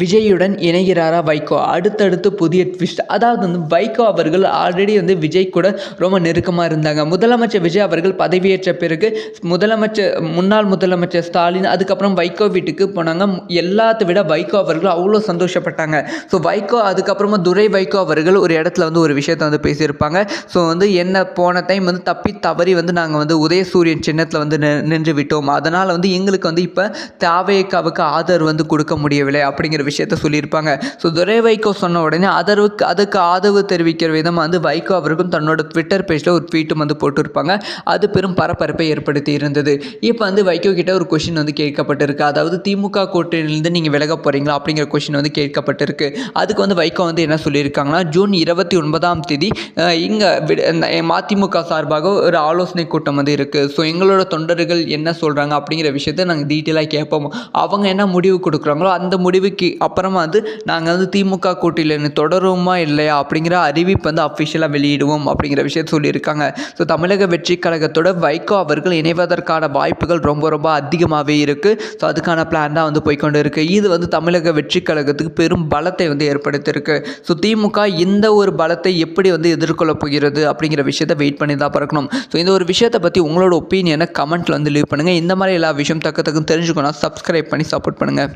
விஜயுடன் இணைகிறாரா வைகோ? அடுத்தடுத்து புதிய ட்விஸ்ட். அதாவது வந்து வைகோ அவர்கள் ஆல்ரெடி வந்து விஜய் கூட ரொம்ப நெருக்கமா இருந்தாங்க. முதலமைச்சர் விஜய் அவர்கள் பதவியேற்ற பிறகு முன்னாள் முதலமைச்சர் ஸ்டாலின், அதுக்கப்புறம் வைகோ வீட்டுக்கு போனாங்க. எல்லாத்த விட வைகோ அவர்கள் அவ்வளோ சந்தோஷப்பட்டாங்க. ஸோ வைகோ அதுக்கப்புறமா துரை வைகோ அவர்கள் ஒரு இடத்துல வந்து ஒரு விஷயத்த வந்து பேசியிருப்பாங்க. ஸோ வந்து என்ன போன டைம் வந்து தப்பி தவறி வந்து நாங்கள் வந்து உதயசூரியன் சின்னத்தில் வந்து நின்று விட்டோம். அதனால் வந்து எங்களுக்கு வந்து இப்போ தாவேக்காவுக்கு ஆதரவு வந்து கொடுக்க முடியவில்லை அப்படிங்கிற விஷயத்த சொல்லியிருப்பாங்க. ஸோ துரை வைகோ சொன்ன உடனே அதுக்கு ஆதரவு தெரிவிக்கிற விதமாக வந்து வைகோ அவருக்கும் தன்னோட ட்விட்டர் பேஜில் ஒரு ட்வீட்டும் வந்து போட்டிருப்பாங்க. அது பெரும் பரபரப்பை ஏற்படுத்தி இருந்தது. இப்போ வந்து வைகோ கிட்ட ஒரு கொஷின் வந்து கேட்கப்பட்டிருக்கு. அதாவது திமுக கூட்டணியிலிருந்து நீங்கள் விலக போகிறீங்களா அப்படிங்கிற கொஷின் வந்து கேட்கப்பட்டிருக்கு. அதுக்கு வந்து வைகோ வந்து என்ன சொல்லியிருக்காங்கன்னா, ஜூன் 29ஆம் தேதி இங்கே மதிமுக சார்பாக ஒரு ஆலோசனை கூட்டம் வந்து இருக்குது. ஸோ எங்களோட தொண்டர்கள் என்ன சொல்கிறாங்க அப்படிங்கிற விஷயத்த நாங்கள் டீட்டெயிலாக கேட்போம். அவங்க என்ன முடிவு கொடுக்குறாங்களோ அந்த முடிவுக்கு அப்புறமா வந்து நாங்கள் வந்து திமுக கூட்டணியில் தொடருமா இல்லையா அப்படிங்கிற அறிவிப்பு வந்து அஃபிஷியலாக வெளியிடுவோம் அப்படிங்கிற விஷயத்தை சொல்லியிருக்காங்க. ஸோ தமிழக வெற்றி கழகத்தோட வைகோ அவர்கள் இணைவதற்கான வாய்ப்புகள் ரொம்ப ரொம்ப அதிகமாகவே இருக்குது. ஸோ அதுக்கான பிளான் தான் வந்து போய்கொண்டு இருக்குது. இது வந்து தமிழக வெற்றி கழகத்துக்கு பெரும் பலத்தை வந்து ஏற்படுத்தியிருக்கு. ஸோ திமுக இந்த ஒரு பலத்தை எப்படி வந்து எதிர்கொள்ளப் போகிறது அப்படிங்கிற விஷயத்தை வெயிட் பண்ணி தான் பார்க்கணும். ஸோ இந்த ஒரு விஷயத்தை பற்றி உங்களோட ஒப்பீனியனை கமெண்ட்டில் வந்து லீவ் பண்ணுங்கள். இந்த மாதிரி எல்லா விஷயம் தக்க தெரிஞ்சுக்கணும். சப்ஸ்கிரைப் பண்ணி சப்போர்ட் பண்ணுங்கள்.